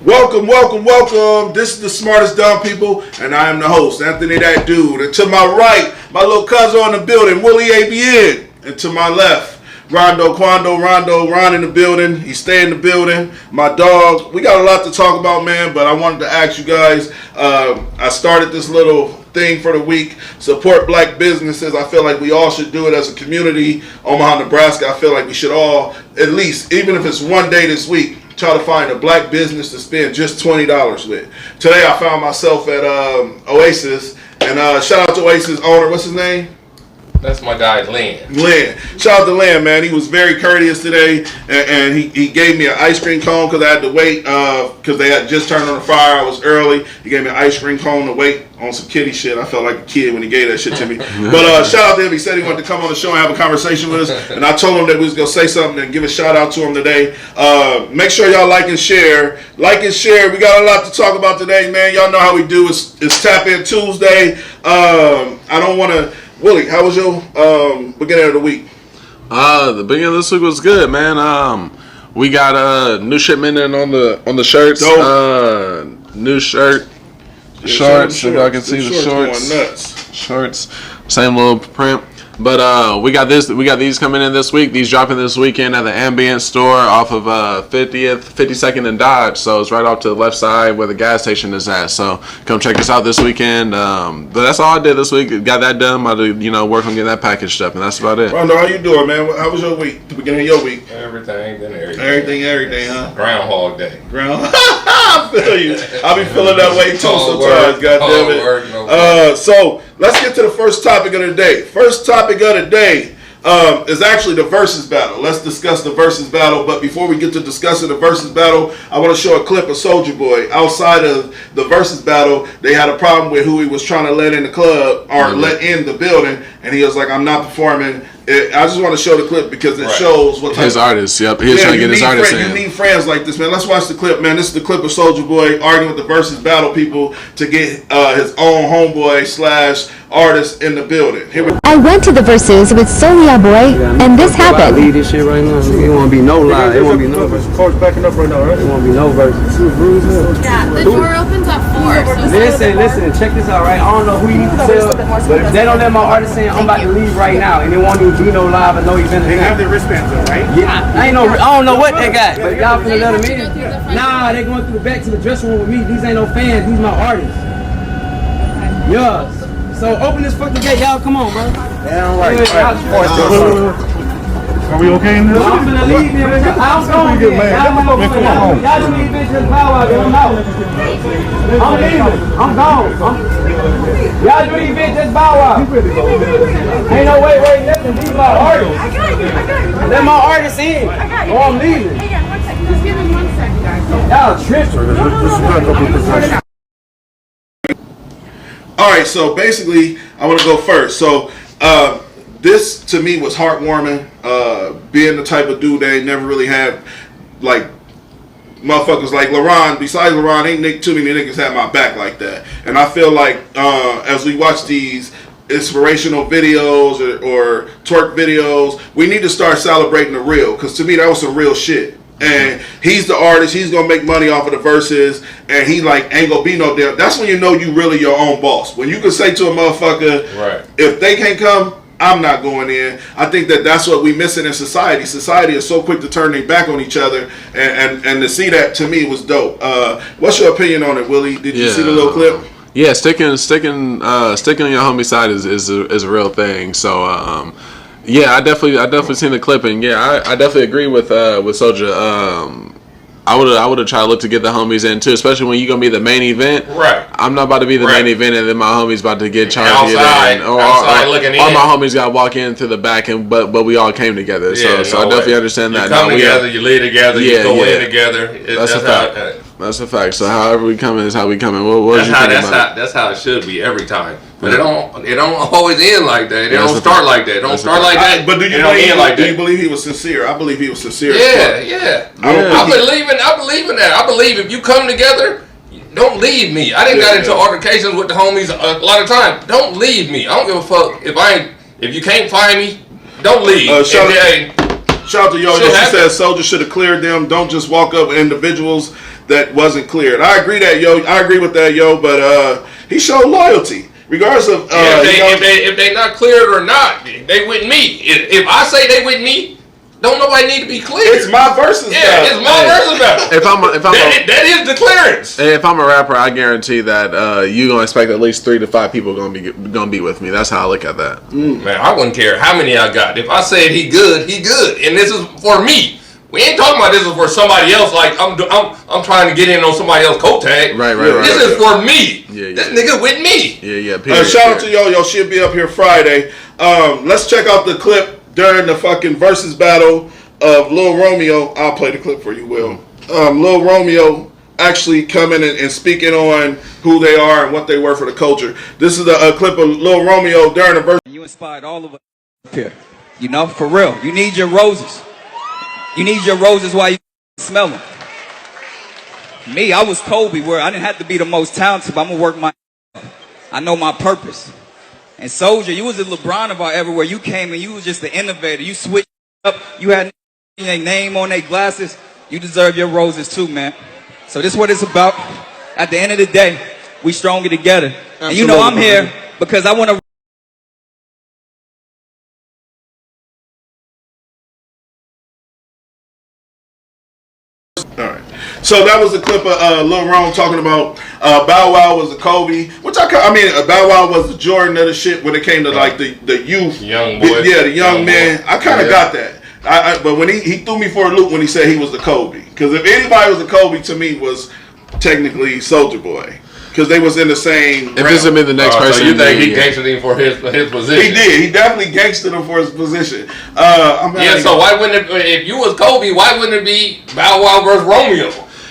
Welcome. This is the Smartest Dumb People, and I am the host, Anthony That Dude. And to my right, my little cousin on the building, Willie ABN. And to my left, Ron in the building. He stay in the building. My dog. We got a lot to talk about, man, but I wanted to ask you guys, I started this little thing for the week, support black businesses. I feel like we all should do it as a community. Omaha, Nebraska, I feel like we should all, at least, even if it's one day this week, try to find a black business to spend just $20 with. Today I found myself at Oasis, and shout out to Oasis owner, what's his name? That's my guy, Lynn. Shout out to Lynn, man. He was very courteous today, and he gave me an ice cream cone because I had to wait because they had just turned on the fire. I was early. He gave me an ice cream cone to wait on some kiddie shit. I felt like a kid when he gave that shit to me. But shout out to him. He said he wanted to come on the show and have a conversation with us, and I told him that we was going to say something and give a shout out to him today. Make sure y'all like and share. Like and share. We got a lot to talk about today, man. Y'all know how we do. It's Tap In Tuesday. I don't want to... Willie, how was your beginning of the week? The beginning of this week was good, man. We got a new shipment in on the shirts. New shirt, shorts. If y'all can see the shorts. Going nuts. Shorts, same little print. But we got these coming in this week. These dropping this weekend at the Ambient store off of 52nd and Dodge. So it's right off to the left side where the gas station is at. So come check us out this weekend. But that's all I did this week. Got that done. I work on getting that packaged up, and that's about it. Rondo, how you doing, man? How was your week? The beginning of your week? Everything, Everything, huh? Groundhog Day. I feel you. I be feeling that way too sometimes. Goddamn it. So let's get to the first topic of the day. First topic of the day is actually the versus battle. Let's discuss the versus battle. But before we get to discussing the versus battle, I want to show a clip of Soulja Boy. Outside of the versus battle, they had a problem with who he was trying to let in the club or let in the building, and he was like, "I'm not performing." I just want to show the clip because it shows what type his artist. Yep, he's trying to get his artist in. You need friends like this, man. Let's watch the clip, man. This is the clip of Soulja Boy arguing with the versus battle people to get his own homeboy / artist in the building. I went to the verses with Soulja Boy, and this happened. Leave this shit right now. It won't be no lie. It won't be no verse. Car's backing up right now, right? It won't be no verse. Yeah, the door opens at 4. So Listen. Check this out, right? I don't know who you need to tell, but if they don't let my artist in, I'm about to leave right now, and it won't even be no live or no event. They have their wristbands though, right? Yeah, I don't know what they got, but y'all finna let them in. Nah, they going through the back to the dressing room with me. These ain't no fans. These my artists. Yeah. So open this fucking gate, y'all. Come on, bro. Damn right. Are we okay in this? I'm finna leave here. I'm going to Come on. Y'all do these bitches power out there. I'm out. I'm leaving. I'm gone. Y'all do these bitches bow out. Ain't no wait, nothing. These my artists. I got you. Let my artists in. I got you. Or I'm leaving. Hang on 1 second. Just give him 1 second, guys. Y'all tripping. All right, so basically, I want to go first. So, this to me was heartwarming. Being the type of dude that ain't never really had like motherfuckers like LaRon. Besides LaRon, ain't too many niggas had my back like that. And I feel like as we watch these inspirational videos or twerk videos, we need to start celebrating the real. Because to me, that was some real shit. And he's the artist. He's gonna make money off of the verses, and he like ain't gonna be no damn. That's when you know you really your own boss. When you can say to a motherfucker, right, if they can't come, I'm not going in. I think that's what we missing in society. Society is so quick to turn their back on each other, and to see that to me was dope. What's your opinion on it, Willie? Did you see the little clip? Yeah, sticking on your homie side is a real thing. So. Yeah, I definitely seen the clip, and yeah, I definitely agree with Soulja. I would have tried to look to get the homies in too, especially when you're gonna be the main event. Right. I'm not about to be the main event, and then my homies about to get charged outside, looking in. Or my homies got to walk in through the back, but we all came together. Yeah, so I definitely understand that. You come together, you lead together, you go in together. That's a fact. That's a fact. So however we coming is how we coming. That's how it should be every time. But it don't always end like that. It don't start like that. It don't start like that. But do you believe he was sincere? I believe he was sincere. Yeah. I believe in that. I believe if you come together, don't leave me. I didn't got into altercations with the homies a lot of times. Don't leave me. I don't give a fuck if you can't find me. Don't leave. Shout out to Yo-Yo. She said Soulja should have cleared them. Don't just walk up individuals that wasn't cleared. I agree with that, yo. But he showed loyalty, regardless of if they not cleared or not. They with me. If I say they with me, don't nobody need to be clear. It's my versus. Yeah, it's my versus battle. That is the clearance. If I'm a rapper, I guarantee that you gonna expect at least 3 to 5 people gonna be with me. That's how I look at that. Man, I wouldn't care how many I got. If I said he good, and this is for me. We ain't talking about this is for somebody else. Like I'm trying to get in on somebody else's coat tag. Right. This is for me. Yeah. This nigga with me. Yeah. Shout out to Yo. She'll be up here Friday. Let's check out the clip during the fucking versus battle of Lil Romeo. I'll play the clip for you, Will. Lil Romeo actually coming and speaking on who they are and what they were for the culture. This is a clip of Lil Romeo during the verse. You inspired all of us up here. You know, for real. You need your roses. You need your roses while you smell them. Me, I was Kobe, where I didn't have to be the most talented, but I'm going to work my I know my purpose. And Soldier, you was the LeBron of our era, where you came and you was just the innovator. You switched up. You had their name on their glasses. You deserve your roses too, man. So this is what it's about. At the end of the day, we stronger together. Absolutely. And you know I'm here because I want to. All right. So that was the clip of Lil Ron talking about Bow Wow was the Kobe, which I mean Bow Wow was the Jordan of the shit when it came to like the youth, young boy, the young man. I kind of got that. But when he threw me for a loop when he said he was the Kobe, because if anybody was a Kobe to me was technically Soulja Boy. Because they was in the same. If this would be the next person, so you think he gangstered him for his position? He did. He definitely gangstered him for his position. So why wouldn't it? If you was Kobe, why wouldn't it be Bow Wow versus Romeo?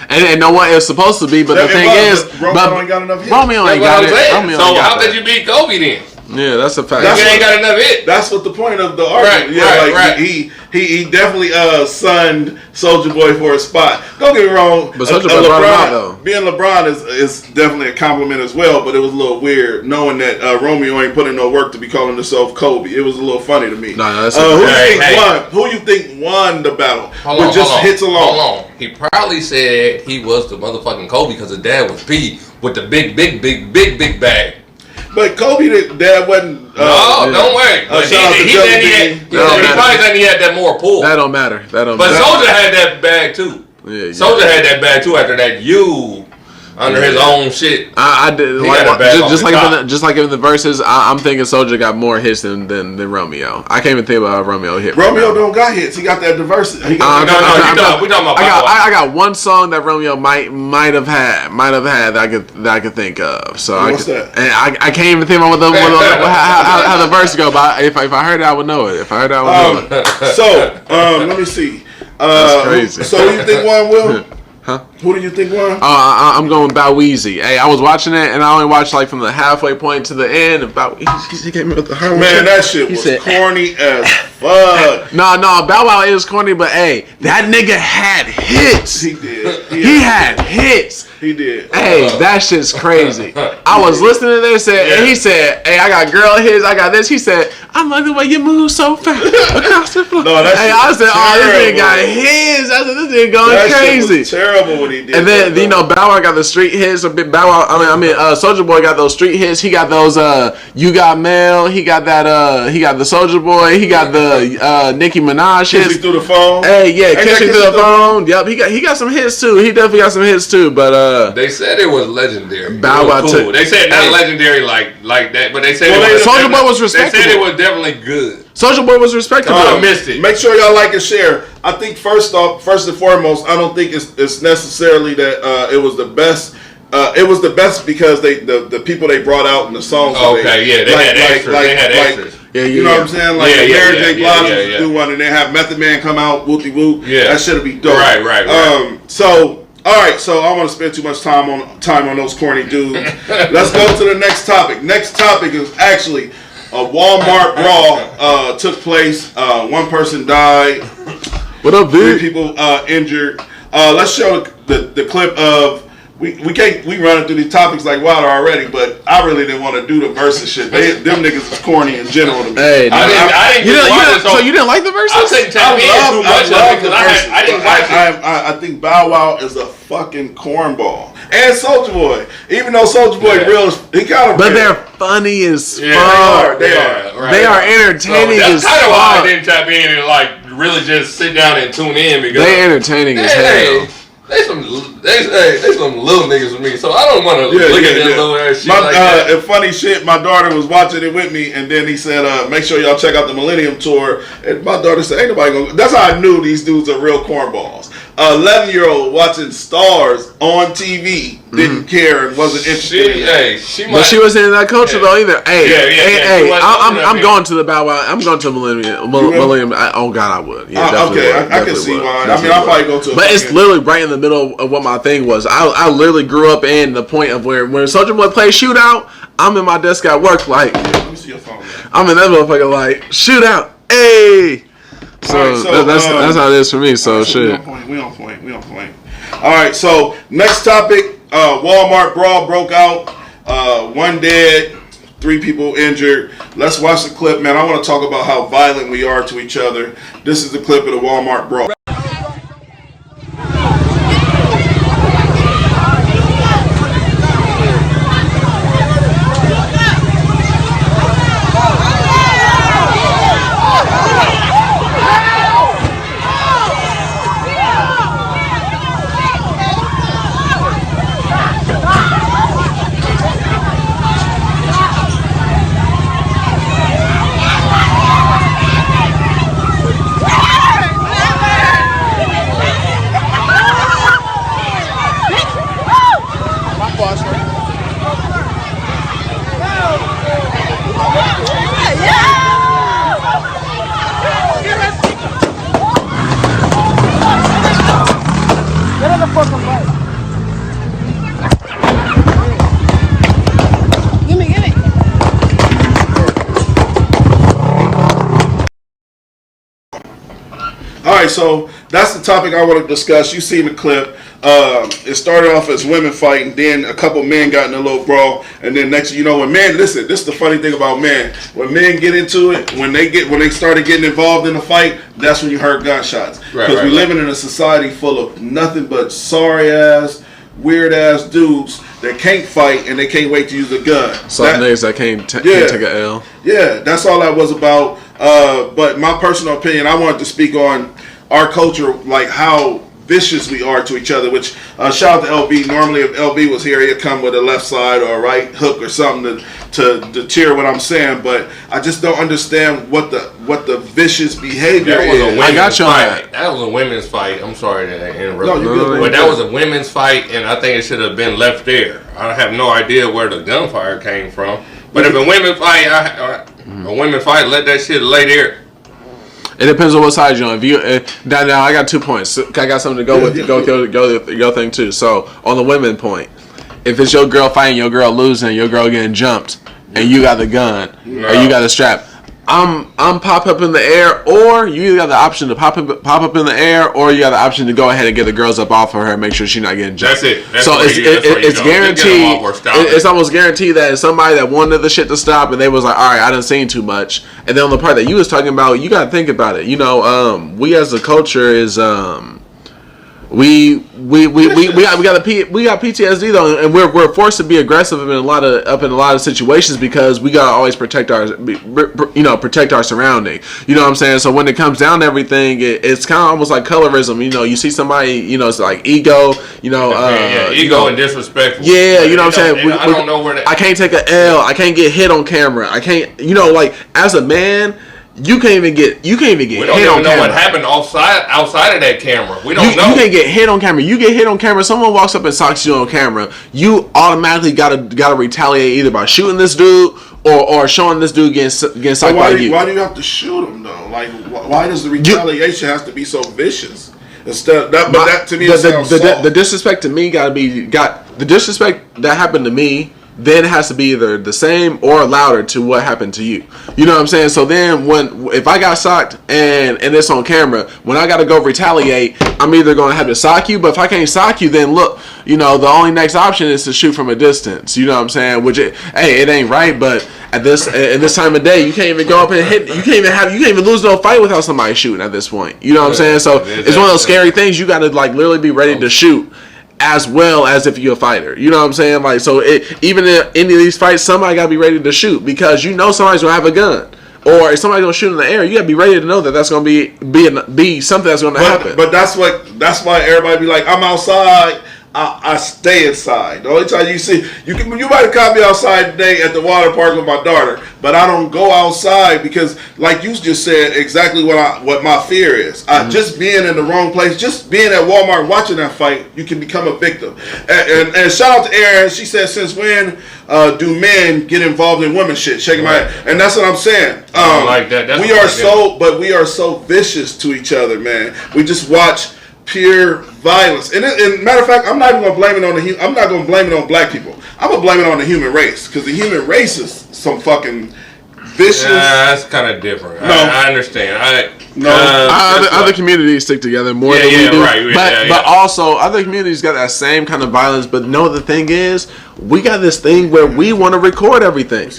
And no one is supposed to be, but the thing is, Romeo ain't got enough hits. Romeo ain't got it. So how could you beat Kobe then? Yeah, that's a fact. He ain't got enough hits. That's what the point of the argument. Right. He definitely sunned Soulja Boy for a spot. Don't get me wrong. But Soulja Boy brought him out though. Being LeBron is definitely a compliment as well. But it was a little weird knowing that Romeo ain't putting no work to be calling himself Kobe. It was a little funny to me. No, that's who you think won the battle? Hits alone. Hold on. He probably said he was the motherfucking Kobe because his dad was P with the big bag. But Kobe, dad wasn't. Don't worry. But he probably said he had that more pull. That don't matter. But Soulja had that bag too. Yeah. Soulja had that bag too after that. Under his own shit. I did just like in the verses. I'm thinking Soulja got more hits than Romeo. I can't even think about Romeo hit. Romeo don't got hits. He got that diversity. We talking about. I got one song that Romeo might have had that I could think of. So what's that? And I can't even think about how the verse go. But if I heard it, I would know it. So let me see. That's crazy. So who you think won, Will? Huh? Who do you think won? I'm going Bow Weezy. Hey, I was watching it and I only watched like from the halfway point to the end. About he came with the Harlem. Man, that shit was corny as fuck. No, Bow Wow is corny, but hey, that nigga had hits. He did. He had hits. He did. Hey, that shit's crazy. I was listening to this and he said, "Hey, I got girl hits. I got this." He said, "I like the way you move so fast across the floor." I said, "Oh, this nigga got his." I said, "This nigga going crazy." Was terrible what he did. And then Bow Wow got the street hits. Soulja Boy got those street hits. He got those. You Got Mail. He got that. He got the Soulja Boy. He got the Nicki Minaj hits. Kiss Me Through the Phone. Hey, yeah, Kiss Me Through the Phone. Yep, he got some hits too. He definitely got some hits too. But they said it was legendary. Bow Wow cool. They said not legendary like that, but they said Soulja Boy was respectable. They said it was definitely good. Soulja Boy was respectable. I missed it. Make sure y'all like and share. I think first and foremost, I don't think it's necessarily that it was the best. It was the best because the people they brought out in the songs. They had extras. You know what I'm saying? Like Mary J. Blige used to do one, and they have Method Man come out, whoopty whoop. Yeah, that should be dope. Right. So. All right, so I don't want to spend too much time on those corny dudes. Let's go to the next topic. Next topic is actually a Walmart brawl took place. One person died. What up, dude? 3 people injured. Let's show the clip of we running through these topics like water already, but I really didn't want to do the versus shit. Them niggas was corny in general to me. Hey, I didn't so you didn't like the verses? I couldn't tap in too much of it because I didn't watch it. I think Bow Wow is a fucking cornball, and Soulja Boy. Even though Soulja Boy real, he kind of. But they're funny as Yeah, fuck. They are. Right. They are entertaining That's as kind of why I fuck. didn't tap in and like really just sit down and tune in because They entertaining as hell. They some little niggas with me, so I don't want to look at them little ass shit like that. And funny shit, my daughter was watching it with me, and then he said, make sure y'all check out the Millennium Tour. And my daughter said, ain't nobody gonna. That's how I knew these dudes are real cornballs. 11-year-old watching Stars on TV didn't care and wasn't interested. But she wasn't in that culture though either. Hey, She wasn't I'm going to the Bow Wow. I'm going to Millennium. Oh God, I would. Yeah, definitely would. I can see would. why. Definitely I'll probably go to. But it's literally right in the middle of what my thing was. I literally grew up in the point of when Soulja Boy plays Shootout, I'm in my desk at work like. Let me see your phone. I'm in that motherfucker like Shootout. Hey. So, so that's how it is for me. So shit. We on point. All right. So next topic: Walmart brawl broke out. 1 dead, 3 people injured. Let's watch the clip, man. I want to talk about how violent we are to each other. This is the clip of the Walmart brawl. Alright, so that's the topic I want to discuss. You seen the clip. It started off as women fighting, then a couple men got in a little brawl, and then next you know when men listen, this is the funny thing about men. When men get into it, when they started getting involved in the fight, that's when you heard gunshots. Because we're living in a society full of nothing but sorry ass, weird ass dudes that can't fight and they can't wait to use a gun. Some niggas that can't take an L. Yeah, that's all that was about. But my personal opinion, I wanted to speak on our culture, like how vicious we are to each other, which shout out to LB. Normally if LB was here, he'd come with a left side or a right hook or something to cheer what I'm saying, but I just don't understand what the vicious behavior is. I got you on that. That was a women's fight. I'm sorry to interrupt. No, you're good. But that was a women's fight, and I think it should have been left there. I have no idea where the gunfire came from. But if a women fight, let that shit lay there. It depends on what side you're on. If you now, I got 2 points. I got something to go with. Go thing too. So on the women point, if it's your girl fighting, your girl losing, your girl getting jumped, and you got the gun or you got the strap, I'm pop up in the air, or you either got the option to pop up in the air, or you got the option to go ahead and get the girls up off of her and make sure she's not getting jumped. That's it. So it's guaranteed. It's almost guaranteed that it's somebody that wanted the shit to stop, and they was like, all right, I done seen too much. And then on the part that you was talking about, you got to think about it. You know, we as a culture is we got PTSD though, and we're forced to be aggressive in a lot of situations because we gotta always protect our surrounding. You know what I'm saying? So when it comes down to everything, it's kind of almost like colorism. You know, you see somebody, you know, it's like ego. You know, ego and disrespectful. Yeah, you know what I'm saying. I don't know where that. I can't take an L. I can't get hit on camera. I can't. You know, like as a man. You can't even get hit on camera. We don't even know what happened outside of that camera. We don't know. You can't get hit on camera. You get hit on camera. Someone walks up and socks you on camera. You automatically gotta retaliate either by shooting this dude or showing this dude getting socked by you. Why do you have to shoot him though? Like, why does the retaliation have to be so vicious? Instead, that to me sounds soft. The disrespect to me the disrespect that happened to me then it has to be either the same or louder to what happened to you. You know what I'm saying? So then if I got socked and it's on camera, when I got to go retaliate, I'm either going to have to sock you, but if I can't sock you, then look, the only next option is to shoot from a distance. You know what I'm saying? Which it ain't right, but at this time of day, you can't even go up and hit. You can't even lose no fight without somebody shooting at this point. You know what I'm saying? So it's one of those scary things. You got to like literally be ready to shoot as well as if you're a fighter. You know what I'm saying? Like, so even in any of these fights, somebody got to be ready to shoot because somebody's gonna have a gun. Or if somebody's gonna shoot in the air, you gotta be ready to know that that's gonna be something that's gonna happen. But that's why everybody be like, I'm outside. I stay inside. The only time you might have caught me outside today at the water park with my daughter, but I don't go outside because, like you just said, exactly what my fear is. Just being in the wrong place, just being at Walmart watching that fight, you can become a victim. And shout out to Erin. She said, since when do men get involved in women shit? Shaking my head, and that's what I'm saying. I like that. We are so vicious to each other, man. We just watch pure violence, and matter of fact, I'm not even gonna blame it on I'm not gonna blame it on black people. I'm gonna blame it on the human race because the human race is some fucking vicious. That's kind of different. No, I understand. Other communities stick together more than we do. Right, but also other communities got that same kind of violence. But the thing is, we got this thing where we want to record everything.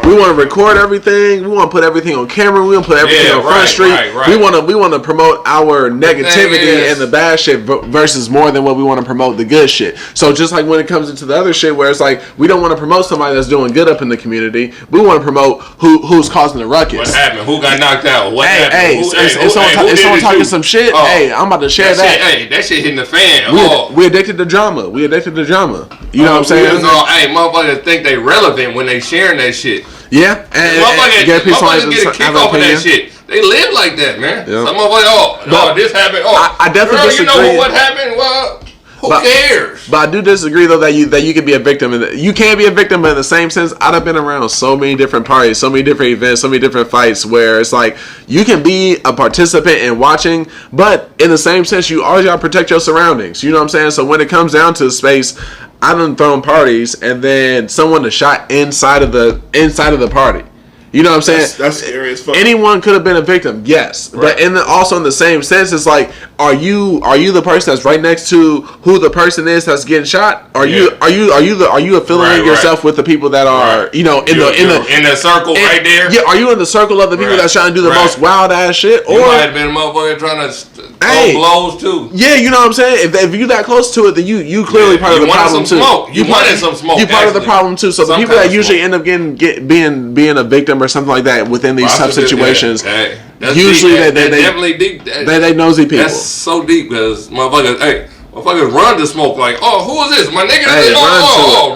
We want to record everything. We want to put everything on camera. We want to put everything on Front Street. Right. We want to promote our negativity and the bad shit versus more than what we want to promote the good shit. So just like when it comes into the other shit, where it's like we don't want to promote somebody that's doing good up in the community. We want to promote who's causing the ruckus. What happened? Who got knocked out? What happened? If someone talking some shit, I'm about to share that. That shit hitting the fan. We addicted to drama. You know what I'm saying? Motherfuckers think they relevant when they sharing that shit. Yeah, and motherfuckers get a kick off of that shit. They live like that, man. Yep. Some motherfuckers, this happened. I definitely disagree. You know what happened? Well, who cares? But I do disagree though that you can be a victim, and you can be a victim, but in the same sense, I've been around so many different parties, so many different events, so many different fights where it's like you can be a participant in watching, but in the same sense, you always gotta protect your surroundings. You know what I'm saying? So when it comes down to space, I done thrown parties, and then someone has shot inside of the party. You know what I'm saying? That's scary as fuck. Anyone could have been a victim, yes. Right. But also in the same sense, it's like, are you the person that's right next to who the person is that's getting shot? Are you affiliating yourself with the people that are in the circle right there? Yeah, are you in the circle of the people that's trying to do the most wild ass shit? Or you might have been a motherfucker trying to throw blows too. Yeah, you know what I'm saying? If you that close to it, then you clearly part of the problem too. You wanted some smoke. You part of the problem too. So the people that usually end up being a victim or something like that within these tough situations, usually they definitely deep. They nosy people. That's so deep because motherfuckers run to smoke like, oh, who is this? My nigga,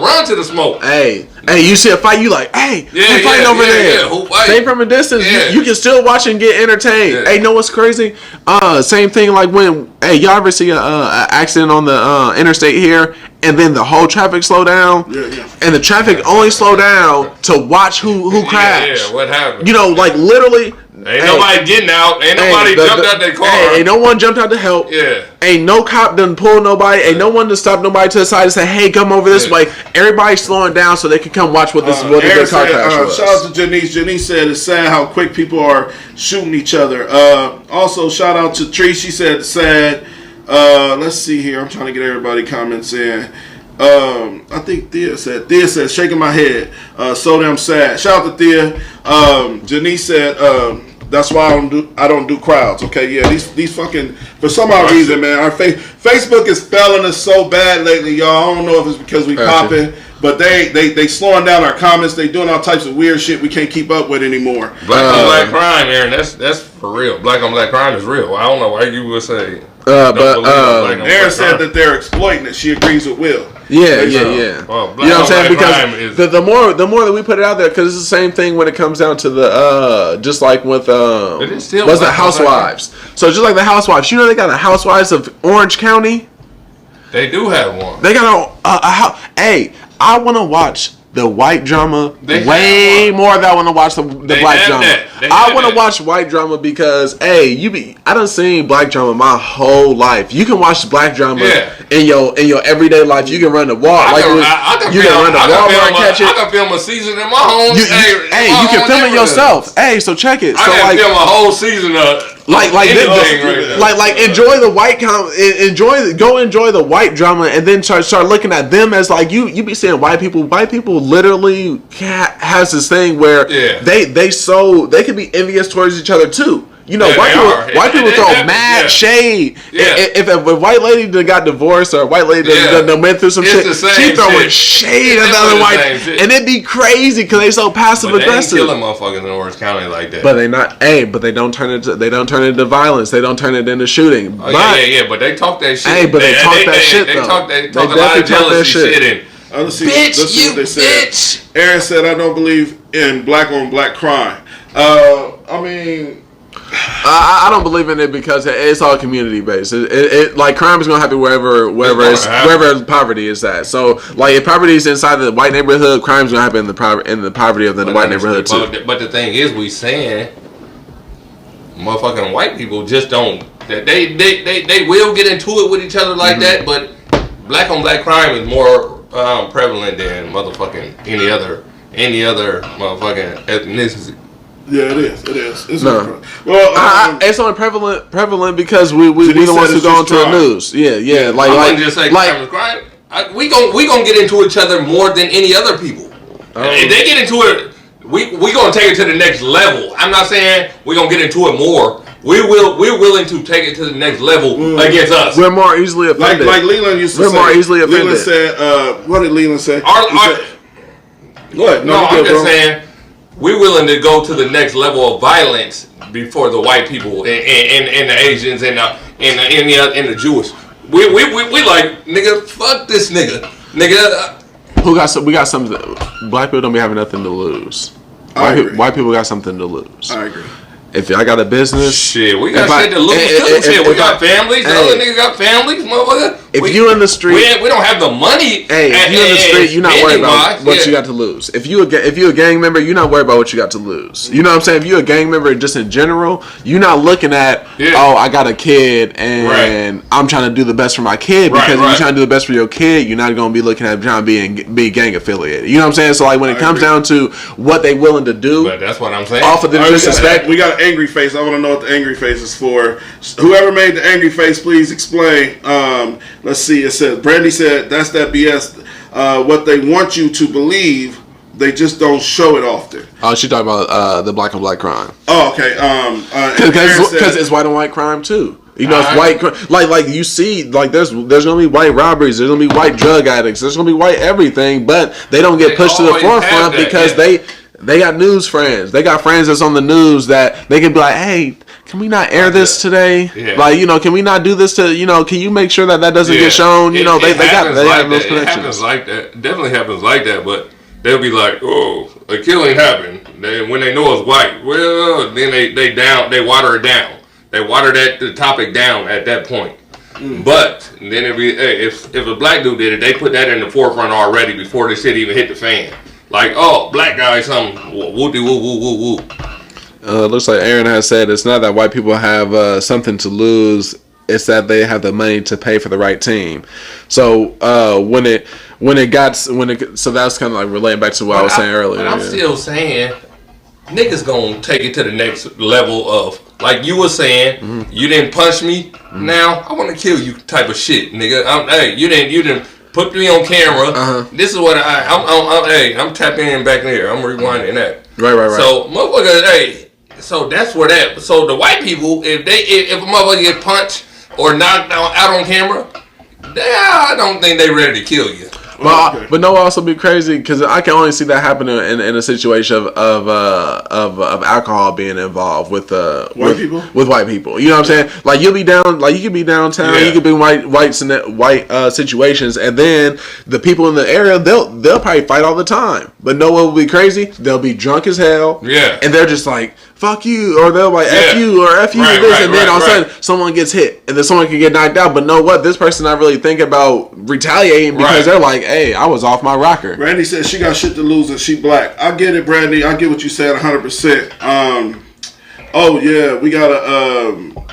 run to the smoke. Hey, you see a fight, you like, hey, who fighting over there? Stay from a distance. You can still watch and get entertained. Hey, know what's crazy? Same thing like when, y'all ever see a accident on the interstate here, and then the whole traffic slow down, and the traffic only slow down to watch who crashed. Yeah, what happened? Like literally. Ain't nobody getting out. Ain't nobody jumped out their car. Ain't no one jumped out to help. Yeah. Ain't no cop done pull nobody. Ain't no one to stop nobody to the side and say, hey, come over this way. Everybody's slowing down so they can come watch what the car crash was. Shout out to Janice. Janice said it's sad how quick people are shooting each other. Also, shout out to Tree. She said it's sad. Let's see here. I'm trying to get everybody comments in. I think Thea said shaking my head. So damn sad. Shout out to Thea. Janice said that's why I don't do crowds. Okay, yeah, these fucking, for some odd reason, man, our Facebook is failing us so bad lately, y'all. I don't know if it's because we popping, but they slowing down our comments. They doing all types of weird shit we can't keep up with anymore. Black on black crime, Aaron. That's for real. Black on black crime is real. I don't know why you would say. Aaron said that they're exploiting it. She agrees with Will. Yeah. You know what I'm saying? Because the more that we put it out there, because it's the same thing when it comes down to the just like with was the Housewives. So just like the Housewives, they got a Housewives of Orange County. They do have one. They got a hey, I want to watch the white drama They way have one. more than I want to watch the They black have drama. that. They I have want to that. watch white drama because, hey, I done seen black drama my whole life. You can watch black drama in your everyday life. You can run the walk. I can you film, can run the I can Walmart film and catch I it. can film a season in my home. You can film it yourself. Hey, so check it. I So can film a whole season of anything right now. like enjoy the white enjoy the white drama, and then start looking at them as like you be seeing white people literally has this thing where they can be envious towards each other too. You know, white people throw mad shade. If a white lady done got divorced or a white lady done went through some shit, she throwing shade at the other white, and it'd be crazy because they so passive aggressive. They ain't killing motherfuckers in Orange County like that. But they not. But they don't turn it into violence. They don't turn it into shooting. But they talk that shit. Hey, but they talk that shit They though. talk They a lot of definitely talk that jealousy shit. shit. Let's Bitch, see you what they said. bitch. Aaron said, "I don't believe in black on black crime." I mean, I don't believe in it because it's all community based. It like crime is gonna happen wherever poverty is at. So like if poverty is inside the white neighborhood, crime's gonna happen in the poverty of the white neighborhood too. But the thing is, we saying motherfucking white people just don't. They will get into it with each other like that, but black on black crime is more prevalent than motherfucking any other motherfucking ethnicity. yeah, it is. It's No. well, it's only prevalent because we the ones who go into the news. Yeah. I wouldn't just say crime is crime. We gon' get into each other more than any other people. If they get into it, we gonna take it to the next level. I'm not saying we gonna get into it more. We're willing to take it to the next level against us. We're more easily offended. like Leland used to We're say. more easily offended. Leland said, what did Leland say? What? No, I'm just saying we're willing to go to the next level of violence before the white people and the Asians and the Jewish. We like, nigga, fuck this nigga. We got something. Black people don't be having nothing to lose. White people got something to lose. I agree. If I got a business, shit, we got shit to lose too. Shit, we got families. The other niggas got families, motherfucker. If you in the street, we don't have the money. Hey, if you in the street, you're not worried about what you got to lose. If you a gang member, you're not worried about what you got to lose. You know what I'm saying? If you're a gang member, just in general, you're not looking at oh, I got a kid and I'm trying to do the best for my kid because if you're trying to do the best for your kid, you're not going to be looking at trying to be gang affiliated. You know what I'm saying? So like when it comes down to what they willing to do, but that's what I'm saying. Off of the disrespect, we got an angry face. I want to know what the angry face is for. Whoever made the angry face, please explain. Let's see. It said Brandy said that's that BS. What they want you to believe, they just don't show it often. Oh, she talking about the black on black crime. Oh, okay. Because it's white on white crime too. You know, it's white. Like you see, like there's gonna be white robberies. There's gonna be white drug addicts. There's gonna be white everything. But they don't get pushed to the forefront because they got news friends. They got friends that's on the news that they can be like, hey, can we not air this today? Yeah. Like, you know, can we not do this to, you know, can you make sure that doesn't get shown? You know, they have those connections. It happens like that. Definitely happens like that. But they'll be like, oh, a killing happened. When they know it's white, well, then they water it down. They water the topic down at that point. But then if a black dude did it, they put that in the forefront already before the shit even hit the fan. Like, oh, black guy, something, woo-de woo woo woo woo. Looks like Aaron has said it's not that white people have something to lose; it's that they have the money to pay for the right team. So so that's kind of like relating back to what I was saying earlier. But I'm still saying, niggas gonna take it to the next level of, like you were saying, you didn't punch me, now I want to kill you type of shit, nigga. You didn't put me on camera. This is what I'm tapping in back there. I'm rewinding that. Right. So motherfucker, so that's where that. So the white people, if a motherfucker get punched or knocked out on camera, I don't think they ready to kill you. But no, also be crazy because I can only see that happening in a situation of alcohol being involved with white people. You know what I'm saying? Like you could be downtown, you could be in white situations, and then the people in the area they'll probably fight all the time. But know what will be crazy? They'll be drunk as hell. Yeah. And they're just like, fuck you. Or they'll like, F you or F you Right, this. right, and then right, all of a sudden, someone gets hit. And then someone can get knocked out. But know what? This person not really thinking about retaliating because they're like, hey, I was off my rocker. Brandy said she got shit to lose and she black. I get it, Brandy. I get what you said 100%. Oh, yeah. We got to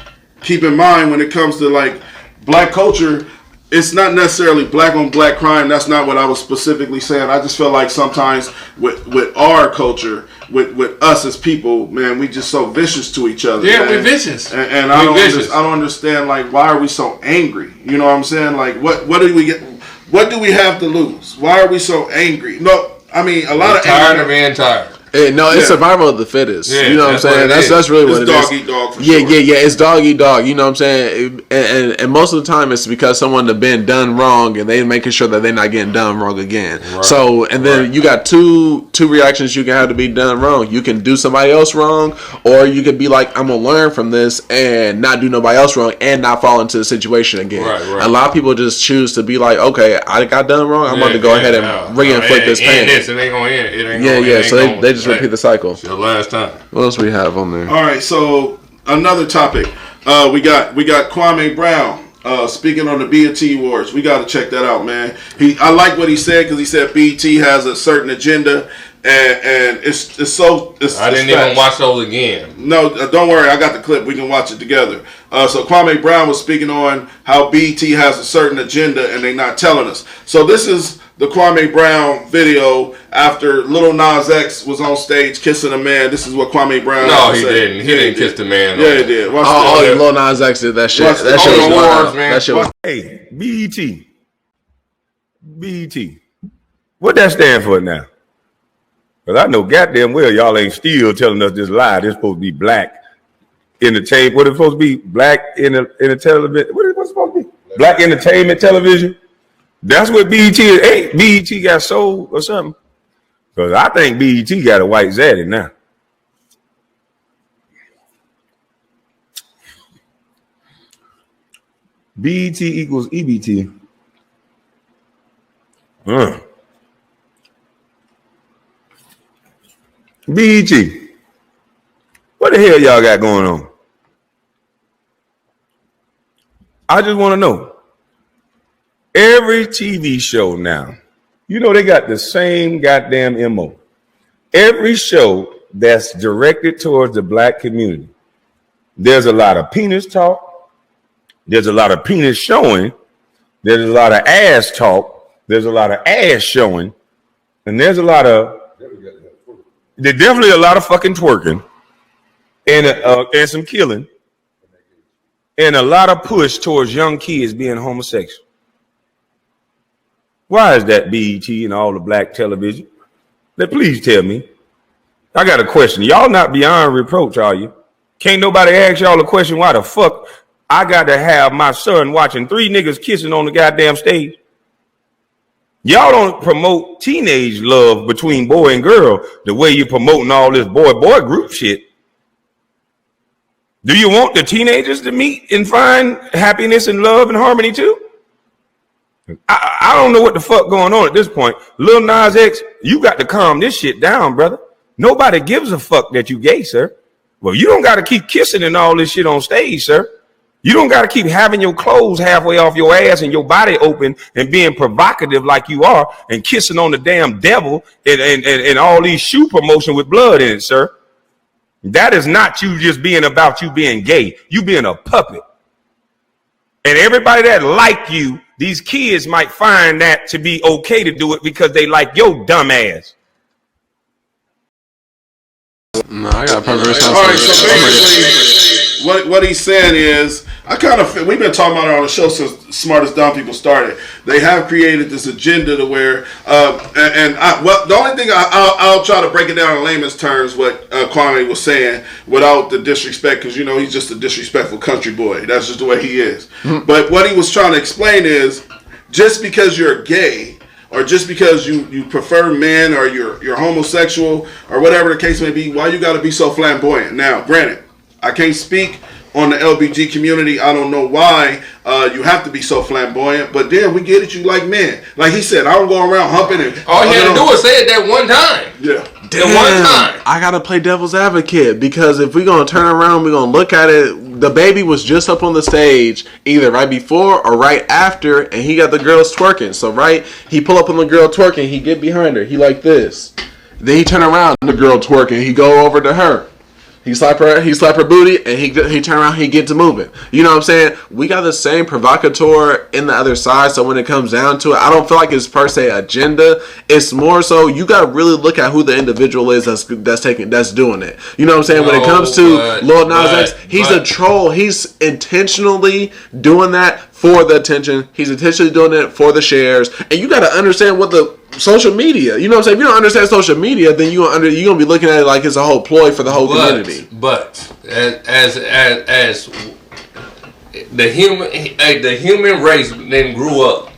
keep in mind when it comes to, like, black culture, it's not necessarily black on black crime. That's not what I was specifically saying. I just feel like sometimes with our culture, with us as people, man, we just so vicious to each other. Yeah, man. we're vicious. And I don't understand, like, why are we so angry? You know what I'm saying? Like, what do we get? What do we have to lose? Why are we so angry? No, I mean, a lot of tired of being tired. No, it's survival of the fittest. Yeah, you know what I'm saying? That's really what it is. It's dog eat dog for sure. Yeah. It's dog eat dog. You know what I'm saying? And most of the time it's because someone have been done wrong and they making sure that they're not getting done wrong again. Right. So, and then you got two reactions you can have to be done wrong. You can do somebody else wrong, or you could be like, I'm going to learn from this and not do nobody else wrong and not fall into the situation again. Right. A lot of people just choose to be like, okay, I got done wrong. I'm about to go ahead and reinflict this pain. It ain't going to end. So they just repeat the cycle. The last time. What else we have on there? All right, so another topic. We got Kwame Brown speaking on the BET Awards. We got to check that out, man. I like what he said because he said BET has a certain agenda, and it's I didn't even watch those again. No, don't worry. I got the clip. We can watch it together. So Kwame Brown was speaking on how BET has a certain agenda, and they're not telling us. So this is the Kwame Brown video after Lil Nas X was on stage kissing a man. This is what Kwame Brown said. Didn't. He didn't kiss the man. Yeah, he did. Lil Nas X did that shit. That shit was wild. That shit was. Hey, BET. What that stand for now? Because I know goddamn well y'all ain't still telling us this lie. This supposed to be black entertainment. What is supposed to be? Black in the television. What's supposed to be? Black entertainment television. That's what BET is. Hey, BET got sold or something. Because I think BET got a white zaddy now. BET equals EBT. BET. What the hell y'all got going on? I just want to know. Every TV show now, you know they got the same goddamn MO. Every show that's directed towards the black community, there's a lot of penis talk. There's a lot of penis showing. There's a lot of ass talk. There's a lot of ass showing. And there's definitely a lot of fucking twerking and some killing and a lot of push towards young kids being homosexual. Why is that, BET and all the black television? Please tell me. I got a question. Y'all not beyond reproach, are you? Can't nobody ask y'all a question why the fuck I got to have my son watching 3 niggas kissing on the goddamn stage? Y'all don't promote teenage love between boy and girl the way you promoting all this boy group shit. Do you want the teenagers to meet and find happiness and love and harmony too? I don't know what the fuck going on at this point. Lil Nas X, you got to calm this shit down, brother. Nobody gives a fuck that you gay, sir. Well, you don't got to keep kissing and all this shit on stage, sir. You don't got to keep having your clothes halfway off your ass and your body open and being provocative like you are and kissing on the damn devil and all these shoe promotion with blood in it, sir. That is not you just being about you being gay. You being a puppet. And everybody that like you, these kids might find that to be okay to do it because they like your dumb ass. No, I got a perfect response. All right, so basically, what he's saying is, we've been talking about it on the show since Smartest Dumb People started. They have created this agenda to where, the only thing I'll try to break it down in layman's terms, what Kwame was saying, without the disrespect, because he's just a disrespectful country boy. That's just the way he is. Mm-hmm. But what he was trying to explain is, just because you're gay, or just because you prefer men, or you're homosexual, or whatever the case may be, why you got to be so flamboyant? Now, granted, I can't speak on the LBG community. I don't know why you have to be so flamboyant, but then we get at you like men. Like he said, I don't go around humping and all you had to do was say it that one time. Yeah. That one time. I gotta play devil's advocate because if we're gonna turn around, we're gonna look at it. The baby was just up on the stage either right before or right after, and he got the girls twerking. So he pull up on the girl twerking, he get behind her, he like this. Then he turn around, the girl twerking, he go over to her. He slap her booty, and he turn around, he gets moving. You know what I'm saying? We got the same provocateur in the other side, so when it comes down to it, I don't feel like it's per se agenda. It's more so you got to really look at who the individual is that's doing it. You know what I'm saying? When it comes to Lil Nas X, he's a troll. He's intentionally doing that for the attention. He's intentionally doing it for the shares, and you got to understand what the social media. You know what I'm saying? If you don't understand social media, then you're gonna be looking at it like it's a whole ploy for the whole community. But as the human race then grew up,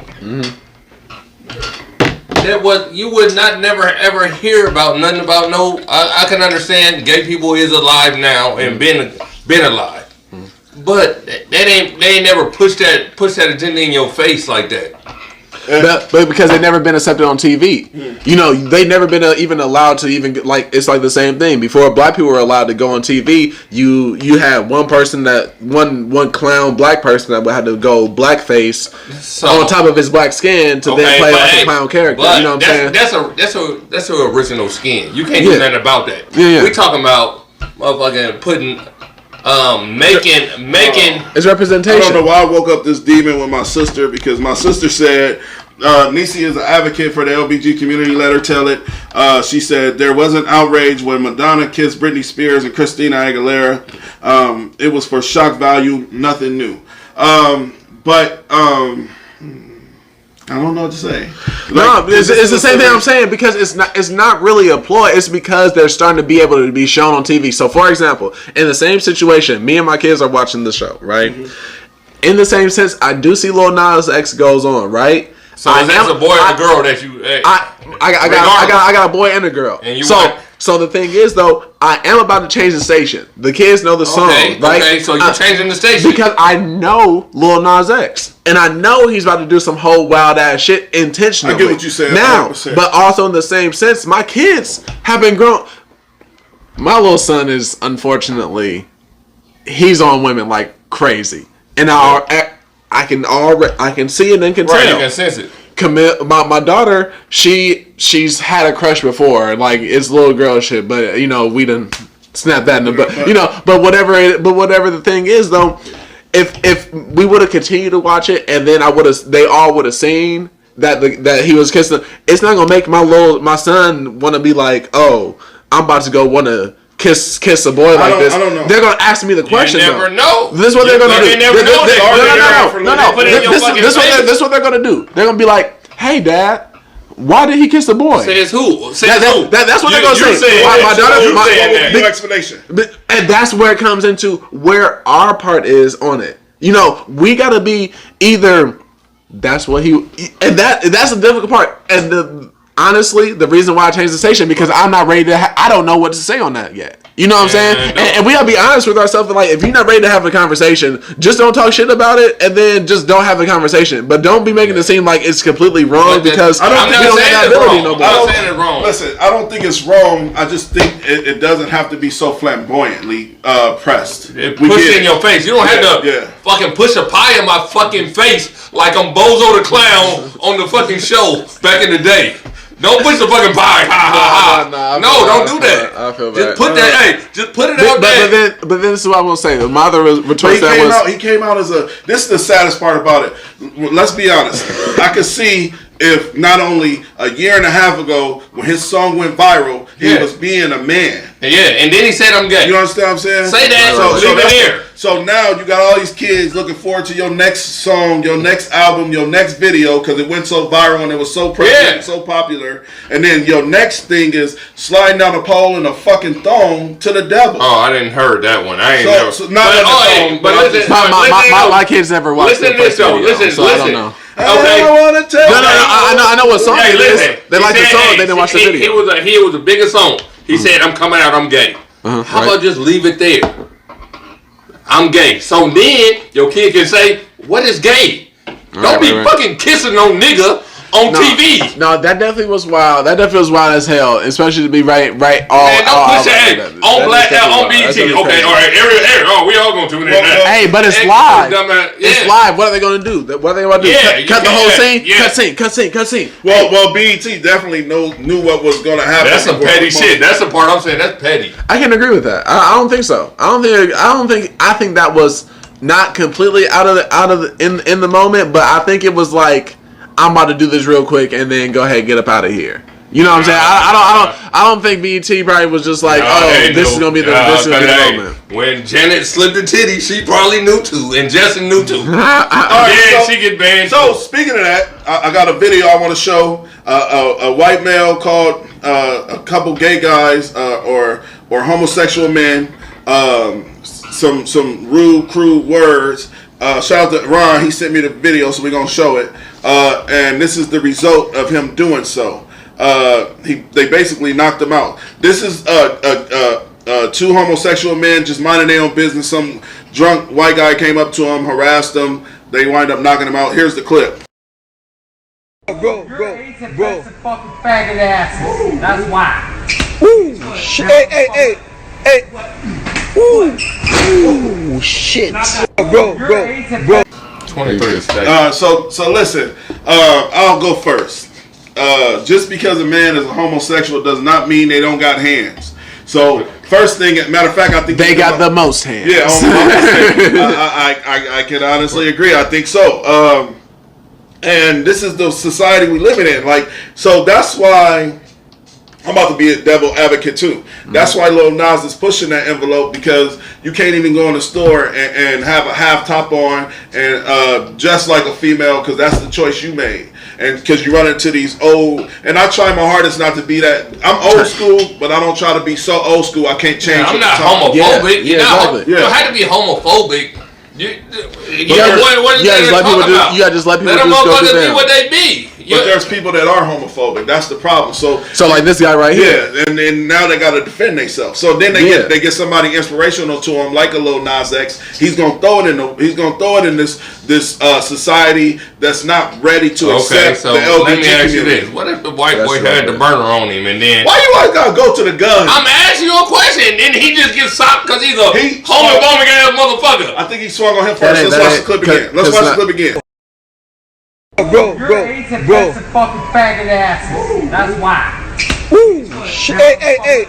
that was you would not never ever hear about nothing about no. I can understand gay people is alive now and been alive, but they ain't never pushed that agenda in your face like that. But because they've never been accepted on TV. You know, they never been even allowed to even like, it's like the same thing. Before black people were allowed to go on TV, you had one person one clown black person that would have to go blackface on top of his black skin to then play like a clown character. You know what I'm saying? That's a original skin. You can't do nothing about that. Yeah. We talking about motherfucking putting making it's representation. I don't know why I woke up this demon with my sister because my sister said Nisi is an advocate for the LBG community. Let her tell it. She said there was an outrage when Madonna kissed Britney Spears and Christina Aguilera. It was for shock value, nothing new. But I don't know what to say. No, it's the same thing I'm saying because it's not really a ploy. It's because they're starting to be able to be shown on TV. So, for example, in the same situation, me and my kids are watching the show, right? Mm-hmm. In the same sense, I do see Lil Nas X goes on, right? So is that a boy or a girl that you? Hey, I got a boy and a girl. And so the thing is though, I am about to change the station. The kids know the song, right? Okay, so you're changing the station because I know Lil Nas X, and I know he's about to do some whole wild ass shit intentionally. I get what you said now, 100%. But also in the same sense, my kids have been grown. My little son is unfortunately, he's on women like crazy, and I can see it and can tell. Right, you can sense it. My daughter, she's had a crush before, like it's little girl shit, but you know we done snapped that. But you know, but whatever the thing is though, if we would have continued to watch it and then they all would have seen that he was kissing, it's not gonna make my son want to be like, oh, I'm about to go want to kiss a boy like this. I don't know. They're gonna ask me the question. You never know. This is what they're gonna do. They never know. This is what they're gonna do. They're gonna be like, "Hey, Dad, why did he kiss the boy?" Says who? That's what they're gonna say. My daughter. Big explanation. And that's where it comes into where our part is on it. You know, we gotta be either. That's what that's the difficult part. And honestly, the reason why I changed the station because I'm not ready to. I don't know what to say on that yet. You know what I'm saying? And we gotta be honest with ourselves. Like, if you're not ready to have a conversation, just don't talk shit about it, and then just don't have a conversation. But don't be making it seem like it's completely wrong because we don't have that ability no more. I'm not saying it's wrong. Listen, I don't think it's wrong. I just think it doesn't have to be so flamboyantly pressed. Push it in your face. You don't have to fucking push a pie in my fucking face like I'm Bozo the Clown on the fucking show back in the day. Don't push the fucking pie. No, don't do that. I feel bad. Just put that. Just put it out there. But then this is what I'm gonna say. The mother retort that he came out as a. This is the saddest part about it. Let's be honest. I could see if not only a year and a half ago when his song went viral, he was being a man. Yeah, and then he said I'm gay. You understand what I'm saying? Say that. Leave it here. So now you got all these kids looking forward to your next song, your next album, your next video because it went so viral and it was so prevalent and so popular. And then your next thing is sliding down a pole in a fucking thong to the devil. Oh, I didn't heard that one. I ain't never. So not listen, my kids never watched. Listen to this though. Listen. I don't know. Okay. I want to tell you. I know what song it is. They like the song. They didn't watch the video. He was a bigger song. He said, "I'm coming out. I'm gay." How about just leave it there? I'm gay. So then your kid can say, what is gay? Don't be fucking kissing no nigga on TV. No, that definitely was wild. That definitely was wild as hell, especially to be right all. Man, don't push that on black on BET. Okay, all right, we all gonna tune in. Hey, but it's live. It's live. What are they gonna do? What are they gonna do? Cut the whole scene. Cut scene. Well, BET definitely knew what was gonna happen. That's some petty shit. That's the part I'm saying. That's petty. I can agree with that. I don't think so. I think that was not completely out of in the moment, but I think it was like, I'm about to do this real quick and then go ahead and get up out of here. You know what I'm saying? I don't think BET probably was just like, this is gonna be the moment. When Janet slipped the titty, she probably knew too, and Justin knew too. She get banned. So speaking of that, I got a video I want to show. A white male called a couple gay guys or homosexual men some rude, crude words. Shout out to Ron. He sent me the video, so we're gonna show it. And this is the result of him doing so. They basically knocked him out. This is two homosexual men just minding their own business. Some drunk white guy came up to him, harassed him. They wind up knocking him out. Here's the clip. Bro. Fucking faggot asses. That's why. Ooh, shit. Hey. Ooh, shit. Bro. 23 So listen, I'll go first. Just because a man is a homosexual does not mean they don't got hands. So first thing, matter of fact, I think they got the most hands. Yeah, I can honestly agree. I think so. And this is the society we living in. Like, so that's why I'm about to be a devil advocate too. That's why Lil Nas is pushing that envelope, because you can't even go in the store and have a half top on and dress like a female, because that's the choice you made. And because you run into these old, and I try my hardest not to be that. I'm old school, but I don't try to be so old school I can't change. I'm not homophobic. You don't have to be homophobic. You gotta just let people let them motherfuckers be what they be. But there's people that are homophobic. That's the problem. So like this guy right here. Yeah, and now they got to defend themselves. So then they get somebody inspirational to them, like a Lil Nas X. He's gonna throw it in this society that's not ready to accept the LGBT let me ask you community. this: what if the white boy had the burner on him, and then why you always gotta go to the gun? I'm asking you a question, and he just gets socked because he's a homophobic ass motherfucker. I think he swung on him first. Let's watch the clip again. Bro. Fucking faggot asses. That's why. Ooh, shit. Hey.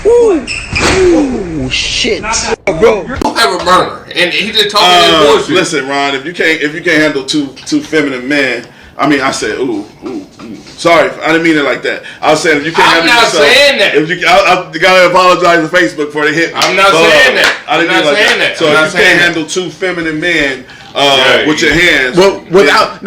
Ooh, shit. Bro. Don't have a burner, and he just talking his bullshit. Listen, Ron, if you can't handle two feminine men, I mean, I said, ooh. Sorry, I didn't mean it like that. I was saying if you can't handle yourself. I'm not saying that. If you, I gotta apologize to Facebook before they hit me. I'm not saying that. I didn't mean it like that. So if you can't handle two feminine men with your hands, without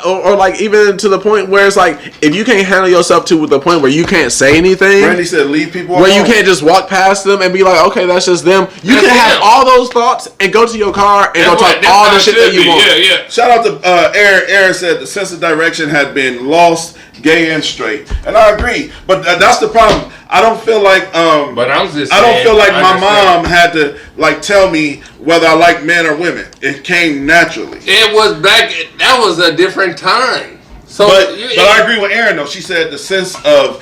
or like even to the point where it's like, if you can't handle yourself to the point where you can't say anything. Randy said, leave people where alone. you can't just walk past them and be like, okay, that's just them. You can have all those thoughts and go to your car and go talk all the shit that you want. Yeah. Shout out to Aaron. Aaron said the sense of direction had been lost, gay and straight, and I agree. But that's the problem. I don't feel like But I don't feel like my mom had to like tell me whether I like men or women. It came naturally. It was back. That was a different time. So, but I agree with Aaron though. She said the sense of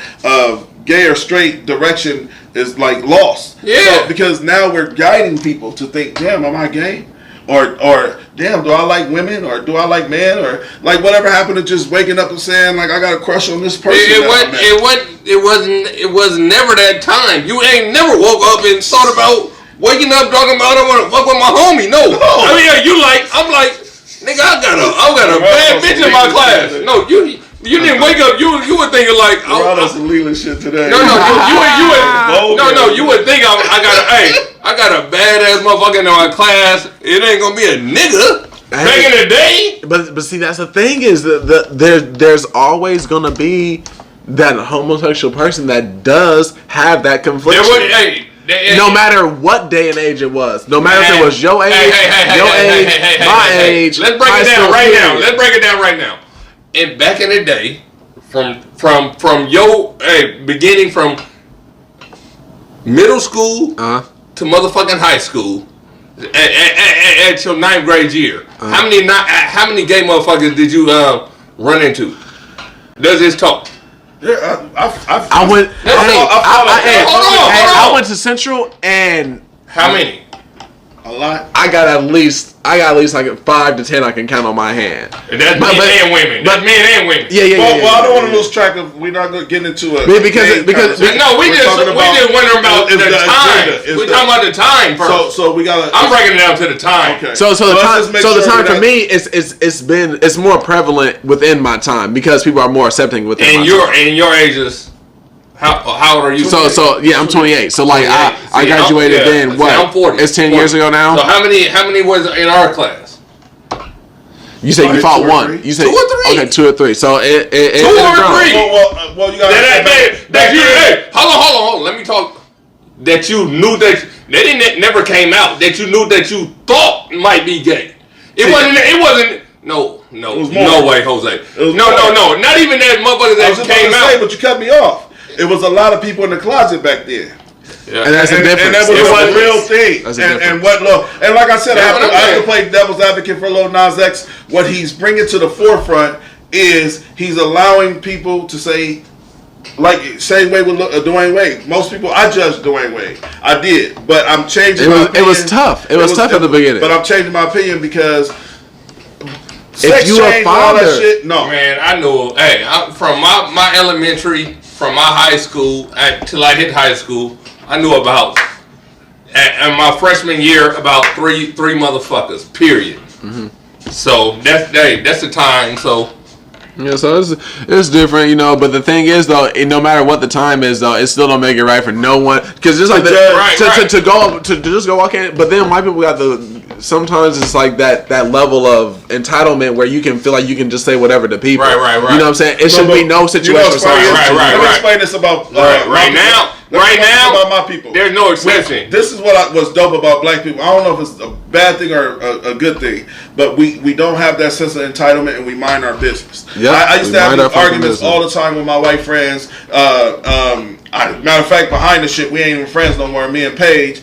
gay or straight direction is like lost. Yeah. So, because now we're guiding people to think, damn, am I gay? Or damn, do I like women, or do I like men, or like whatever happened to just waking up and saying like I got a crush on this person? It was never that time. You ain't never woke up and thought about waking up talking about I want to fuck with my homie. No. I mean, I'm like, nigga, I got a bad bitch in my class. No, you didn't wake up. You were thinking like, that's some Leland shit today. No, you would think I got a badass motherfucker in my class. It ain't gonna be a nigga. Back in the day. But see, that's the thing is there's always gonna be that homosexual person that does have that confliction. No matter what day and age it was, no matter if it was your age, my age. Let's break it down right now. And back in the day, from your beginning from middle school to motherfucking high school at your 9th grade year, how many gay motherfuckers did you run into? Does this talk? Yeah, I went. I went to Central, and how many? A lot. I got at least like 5 to 10 I can count on my hand. And that's men and women. That's men and women. Yeah. Well, I don't want to lose track of. We're not going to get into it. Because no, we just wondering about the time. We're talking about the time first. So we got. I'm breaking it down to the time. Okay. So the time for me it's more prevalent within my time because people are more accepting within my time. And your ages. How old are you? So yeah, I'm 28. So like I graduated then what? I'm 40. It's 10 years ago now. So how many was in our class? You said you fought one. You said 2 or 3. Okay, 2 or 3. So it 2 or 3. Well, you got Hey, hold on. Let me talk. That you knew that it never came out. That you knew that you thought might be gay. It wasn't. No way, Jose. No. Not even that motherfucker that came out. But you cut me off. It was a lot of people in the closet back then. Yeah. And that's a difference. And that was a real thing. And like I said, I have to play devil's advocate for Lil Nas X. What he's bringing to the forefront is he's allowing people to say, like same way with Dwayne Wade. Most people, I judged Dwayne Wade. I did, but I'm changing my opinion. It was tough. It was tough at the beginning. But I'm changing my opinion because if you a father, no man, I know. Hey, from my elementary. From my high school till I hit high school, I knew about, in my freshman year, about three motherfuckers, period. Mm-hmm. So that's the time. So yeah, so it's different, you know. But the thing is, though, no matter what the time is, though, it still don't make it right for no one. Because just like to just go walk in. But then white people got sometimes it's like that level of entitlement where you can feel like you can just say whatever to people. Right. You know what I'm saying? It should be no situation. Let me explain this about right now. About my people. There's no exception. This is what was dope about black people. I don't know if it's a bad thing or a good thing, but we don't have that sense of entitlement and we mind our business. Yep, I used to have arguments all the time with my white friends. Matter of fact, behind the shit, we ain't even friends no more. Me and Paige.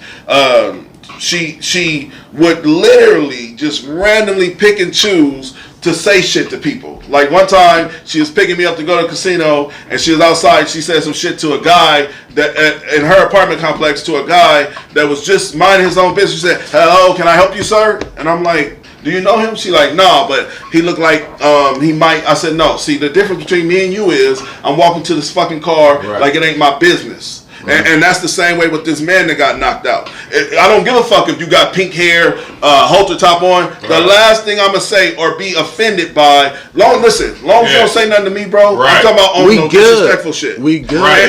She would literally just randomly pick and choose to say shit to people. Like one time, she was picking me up to go to the casino, and she was outside. She said some shit to a guy that in her apartment complex to a guy that was just minding his own business. She said, "Hello, can I help you, sir?" And I'm like, "Do you know him?" She like, "No, but he looked like he might." I said, "No. See, the difference between me and you is I'm walking to this fucking car like it ain't my business." And that's the same way with this man that got knocked out. I don't give a fuck if you got pink hair, halter top on. The last thing I'm going to say or be offended by, long as you don't say nothing to me, bro, I'm talking about on no disrespectful shit. We good. Right.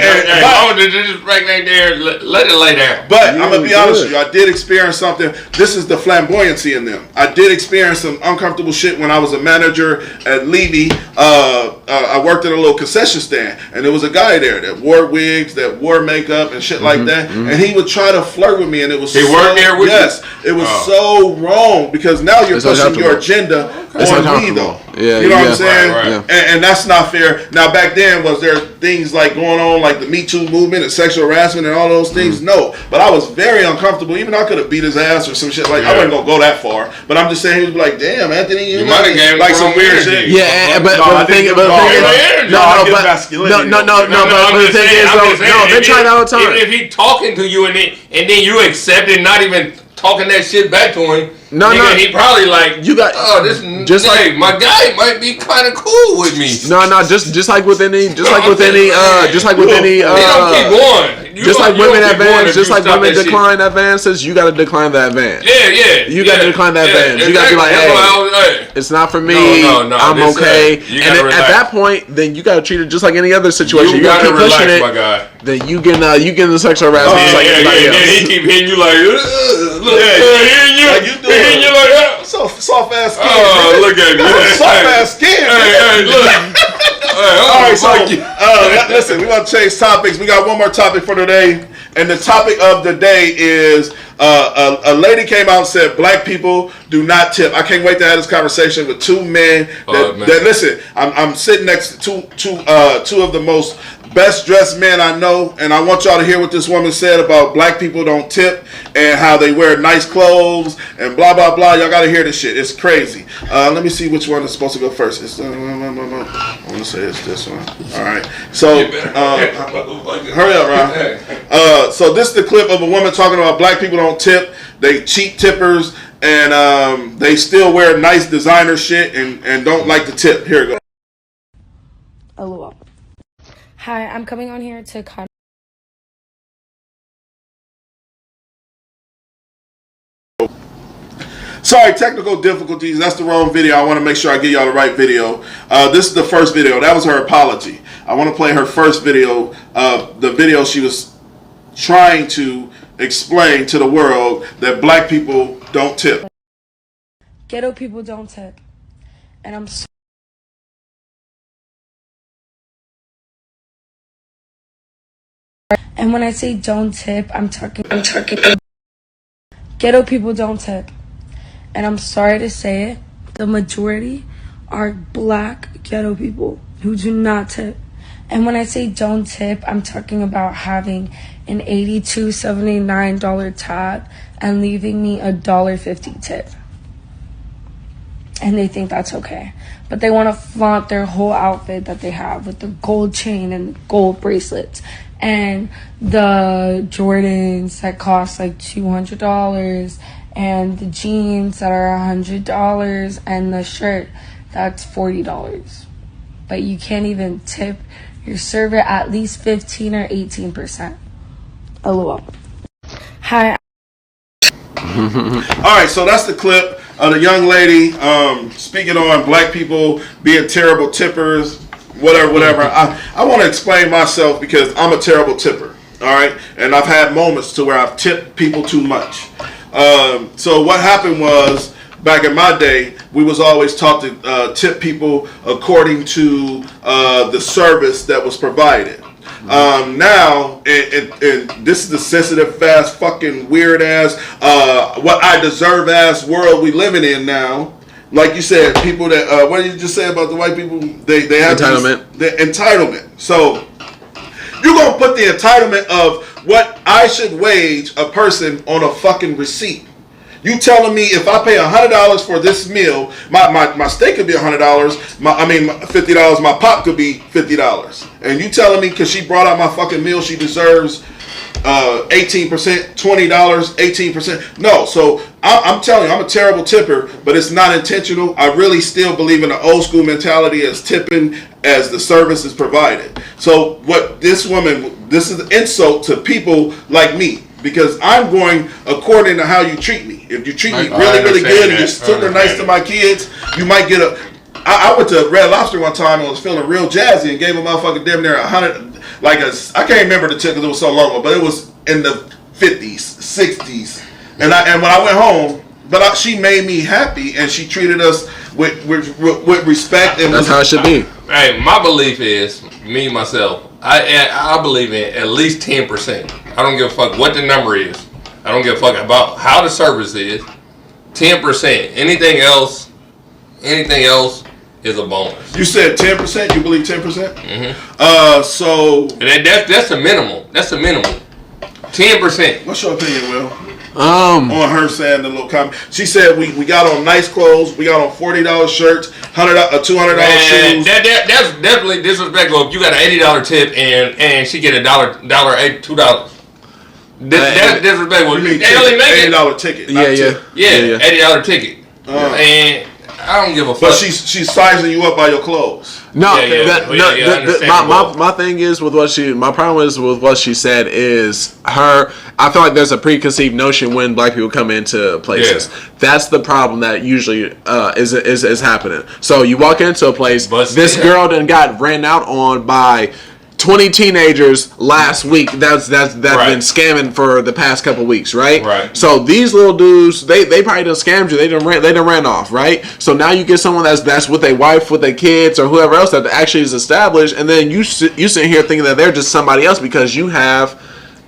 Disrespect ain't there, let it lay down. But I'm going to be honest with you, I did experience something. This is the flamboyancy in them. I did experience some uncomfortable shit when I was a manager at Levy. I worked at a little concession stand, and there was a guy there that wore wigs, that wore makeup and shit like that, and he would try to flirt with me, and it was worked there with you? It was so wrong because now you're pushing your agenda on me, though. Yeah, you know what I'm saying? Right. And that's not fair. Now, back then, was there things like going on, like the Me Too movement and sexual harassment and all those things? No, but I was very uncomfortable. Even I could have beat his ass or some shit like. I wasn't gonna go that far, but I'm just saying he was like, "Damn, Anthony, you might have gave like some weird shit." Yeah, but the thing is, they're trying all the time. Even if he talking to you and then you accept it, not even talking that shit back to him. He probably like you got. This just like my guy might be kind of cool with me. Just like with any, They don't keep going. Just like women advance, just like women decline advances, you gotta decline the advance. Yeah. You gotta decline that advance. You gotta be like, hey, it's not for me. No, I'm okay. And then at that point, then you gotta treat it just like any other situation. You gotta relax, my guy. Then you get the sexual harassment. Then he keep hitting you like, look, hitting you. Like you doing. Hitting you like that. So soft ass skin. Oh, look at me. Soft ass skin. Hey, look. All right, so listen, we're gonna change topics. We got one more topic for today, and the topic of the day is a lady came out and said black people do not tip. I can't wait to have this conversation with two men that listen. I'm sitting next to two of the most best dressed men I know, and I want y'all to hear what this woman said about black people don't tip and how they wear nice clothes and blah blah blah. Y'all gotta hear this shit. It's crazy. Let me see which one is supposed to go first. It's, I want to say it's this one. All right. So hurry up, Ron. So this is the clip of a woman talking about black people don't tip. They cheap tippers, and they still wear nice designer shit and don't like to tip. Here we go. LOL. Hi, I'm coming on here to Sorry, technical difficulties. That's the wrong video. I want to make sure I get y'all the right video. This is the first video. That was her apology. I want to play her first video. The video she was trying to explain to the world that black people don't tip. Ghetto people don't tip. And I'm so And when I say don't tip, I'm talking ghetto people don't tip. And I'm sorry to say it, the majority are black ghetto people who do not tip. And when I say don't tip, I'm talking about having an $82, $79 tab and leaving me $1.50 tip. And they think that's okay. But they want to flaunt their whole outfit that they have with the gold chain and gold bracelets and the Jordans that cost like $200 and the jeans that are $100 and the shirt that's $40. But you can't even tip your server at least 15 or 18%. LOL. Hi. All right, so that's the clip of the young lady speaking on black people being terrible tippers, whatever. I want to explain myself because I'm a terrible tipper, all right? And I've had moments to where I've tipped people too much. So what happened was, back in my day, we was always taught to tip people according to the service that was provided. Now, and this is the sensitive, fast, fucking weird ass, what I deserve ass world we living in now. Like you said, people that, what did you just say about the white people? They have entitlement. The entitlement. So you're going to put the entitlement of what I should wage a person on a fucking receipt. You telling me if I pay $100 for this meal, my steak could be $100. $50. My pop could be $50. And you telling me because she brought out my fucking meal, she deserves 18%, $20, 18%. No, so I'm telling you, I'm a terrible tipper, but it's not intentional. I really still believe in the old school mentality as tipping as the service is provided. So what this woman, this is an insult to people like me. Because I'm going according to how you treat me. If you treat me really good and you're super nice to my kids, you might get a... I went to Red Lobster one time and was feeling real jazzy and gave a motherfucker damn near 100... I can't remember the tip because it was so long ago, but it was in the 50s, 60s. And when I went home, she made me happy and she treated us with respect. And that's how it should be. Hey, my belief is, me, myself, I believe in at least 10%. I don't give a fuck what the number is. I don't give a fuck about how the service is. 10%. Anything else is a bonus. You said 10%? You believe 10%? Mm-hmm. So... And that's the minimum. That's the minimum. 10%. What's your opinion, Will? On her saying the little comment. She said we got on nice clothes. We got on $40 shirts, $200 shoes. That's definitely disrespectful. If you got an $80 tip and she get $2. That's disrespectful. You mean they only make $80 ticket? Yeah, $80 ticket. And I don't give a fuck. But she's sizing you up by your clothes. No, my my thing is with my problem is with what she said is I feel like there's a preconceived notion when black people come into places. Yeah. That's the problem that usually is happening. So you walk into a place, this girl done got ran out on by 20 teenagers last week that's right. Been scamming for the past couple weeks, right? Right. So these little dudes, they probably done scammed you. They done ran off, right? So now you get someone that's with their wife, with their kids, or whoever else that actually is established, and then you sitting here thinking that they're just somebody else because you have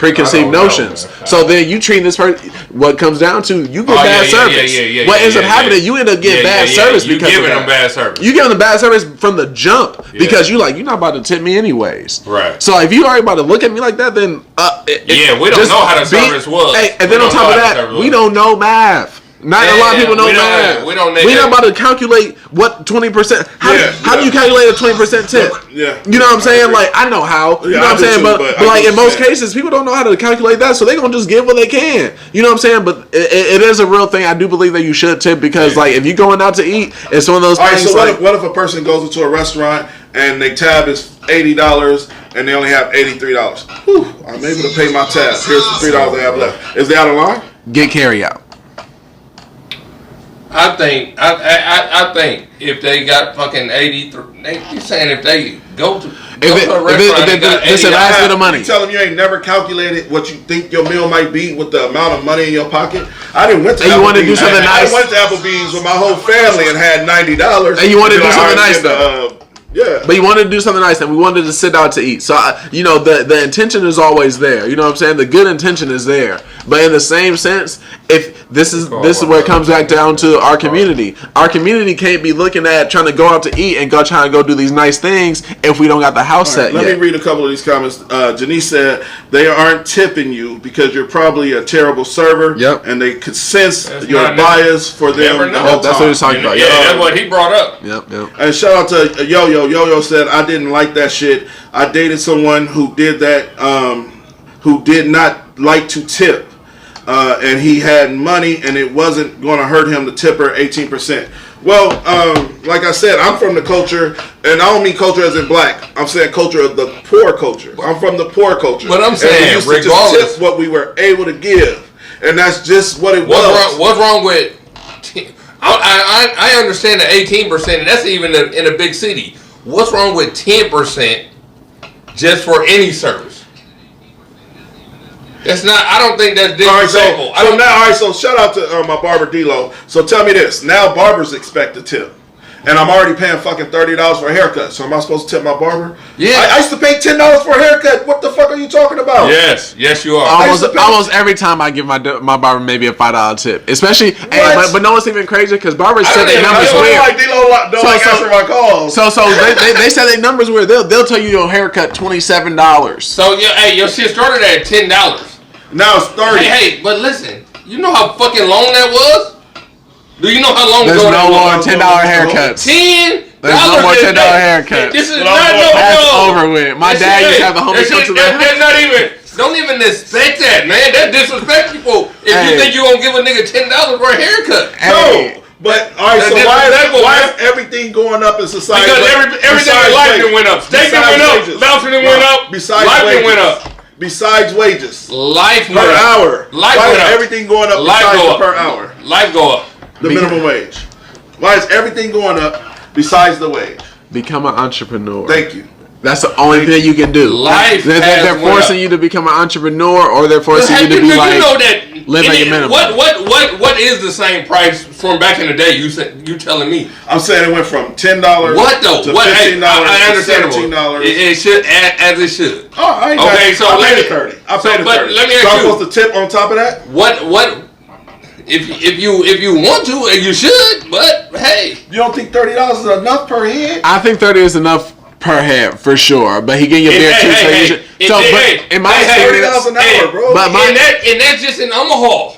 preconceived notions. So then you treat this person. What comes down to you get bad service. What ends up happening, you end up getting bad service because you giving them bad service. You giving them bad service from the jump because you're not about to tip me anyways. Right. So if you already about to look at me like that, then we don't know how the service was. Hey, and then on top of that, we don't know math. Not a lot of people know math. We don't. We're not about to calculate what 20%. How do you calculate a 20% tip? Yeah. You know what I'm saying? Like I know how. You know what I'm saying? But like in most cases, people don't know how to calculate that, so they're gonna just give what they can. You know what I'm saying? But it is a real thing. I do believe that you should tip because like if you're going out to eat, it's one of those things. All right. So what if a person goes into a restaurant and their tab is $80 and they only have $83? Whew, I'm able to pay my tab. Here's the $3 I have left. Is they out of line? Get carry out. I think if they got fucking 83, you saying if they go to a restaurant and got it's a last bit of money. You tell them you ain't never calculated what you think your meal might be with the amount of money in your pocket. I didn't went to Applebee's. You want to do something nice? I went to Applebee's with my whole family and had $90. And you want to do something nice though. Yeah. But you wanted to do something nice and we wanted to sit down to eat. So, the intention is always there. You know what I'm saying? The good intention is there. But in the same sense, if this is where it comes back down to our community. Our community can't be looking at trying to go out to eat and trying to go do these nice things if we don't got the house set yet. Let me read a couple of these comments. Janice said, they aren't tipping you because you're probably a terrible server. Yep. And they could sense your bias for them. That's what he was talking about. Yeah, that's what he brought up. Yep. And shout out to Yo-Yo. Yo-Yo said, I didn't like that shit. I dated someone who did that, who did not like to tip. And he had money and it wasn't going to hurt him to tip her 18%. Well, like I said, I'm from the culture, and I don't mean culture as in black. I'm saying culture of the poor culture. I'm from the poor culture. But I'm saying, and we used to regardless, just tip what we were able to give. And that's just what it was. What's wrong with... I understand the 18%, and that's even in a big city. What's wrong with 10% just for any service? That's not. I don't think that's disrespectful. So shout out to my barber D-Lo. So tell me this: now barbers expect a tip, and I'm already paying fucking $30 for a haircut. So am I supposed to tip my barber? Yeah. I used to pay $10 for a haircut. What the fuck are you talking about? Yes, you are. Almost every time I give my barber maybe a $5 tip, especially. But no, it's even crazier because barbers said their numbers weird. Like D-Lo don't like answering my calls. So they said their numbers weird. They'll tell you your haircut $27. So your shit started at $10. Now it's 30. Hey, but listen, you know how fucking long that was? Do you know how long There's ago no that more was? $10 haircuts. $10? There's no more $10 haircuts. This is That's over with. My dad used to have the homie come to that. That's not even. Don't even expect that, man. That's disrespectful. If you think you gonna give a nigga $10 for a haircut, no. But all right, so why is everything going up in society? Because everything in life went up. Steak went up. Bouncing went up. Besides life went up. Besides wages, life per hour, life went up. Everything going up life besides go the per hour. Life go up. The minimum wage. Why is everything going up besides the wage? Become an entrepreneur. Thank you. That's the only thing you can do. Life they're forcing you to become an entrepreneur, or they're forcing you to be like live at your minimum. What is the same price from back in the day? You telling me? I'm saying it went from $10. What though? To what? $15 I understand $17. It should as it should. Oh, I ain't okay. So I paid $30. I paid $30. But let me ask so you. I'm supposed to tip on top of that? What? If you want to, and you should, but hey, you don't think $30 is enough per head? I think 30 is enough per head for sure, but he getting your beer too, so you should. In my experience, $30 an hour, bro. But and that's just in Omaha.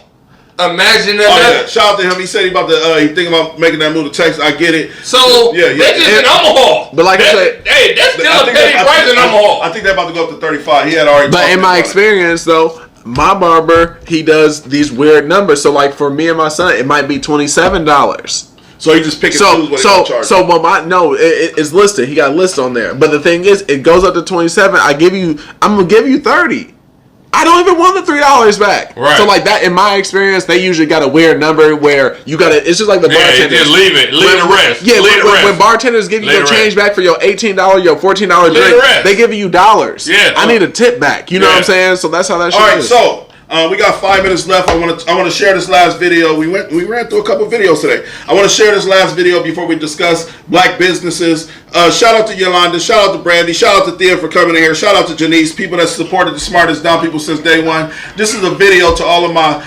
Imagine that. Oh, yeah. Shout out to him. He said he about to. He thinking about making that move to Texas. I get it. So that's just in Omaha. But like I said, hey, that's still a petty price in Omaha. I think they're about to go up to 35. He had already. But in my experience, though, my barber, he does these weird numbers. So like for me and my son, it might be $27. So you just pick and choose what he charge. It's listed. He got a list on there. But the thing is, it goes up to 27. I'm gonna give you 30. I don't even want the $3 back. Right. So like that, in my experience, they usually got a weird number where you got to. It's just like the bartenders. Just leave the rest. Yeah, when bartenders give you your change back for your $18, your $14 drink, they give you dollars. Yeah. I need a tip back. You know what I'm saying? So that's how that shit is. All right, so we got 5 minutes left. I want to share this last video. We ran through a couple videos today. I want to share this last video before we discuss black businesses Shout out to Yolanda. Shout out to Brandy. Shout out to Thea for coming in here. Shout out to Janice. People that supported the Smartest Dumb People since day one. This is a video to all of my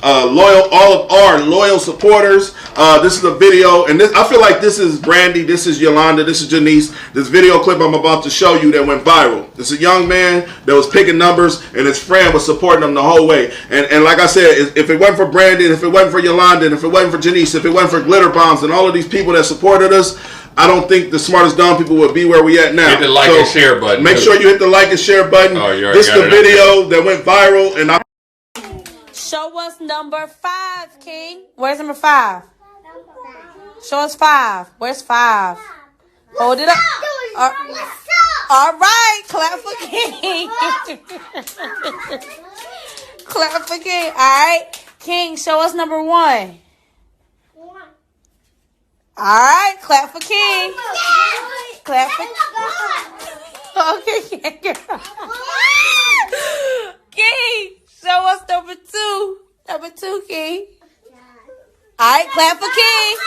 all of our loyal supporters. This is a video, and I feel like this is Brandy. This is Yolanda. This is Janice. This video clip I'm about to show you that went viral. This is a young man that was picking numbers, and his friend was supporting him the whole way. And like I said, if it wasn't for Brandy, if it wasn't for Yolanda, and if it wasn't for Janice, if it wasn't for Glitter Bombs, and all of these people that supported us, I don't think the Smartest Dumb People would be where we at now. Hit the like and share button. Make sure you hit the like and share button. Oh, you already this is got the it video that went viral, and Show us number 5, King. Where's number 5? Show us 5. Where's 5? Hold it up. All right, clap for King. Clap for King. All right, King, show us number 1. All right, clap for King. Clap for Okay, King, show us number 2. Number 2, King. All right, clap for King.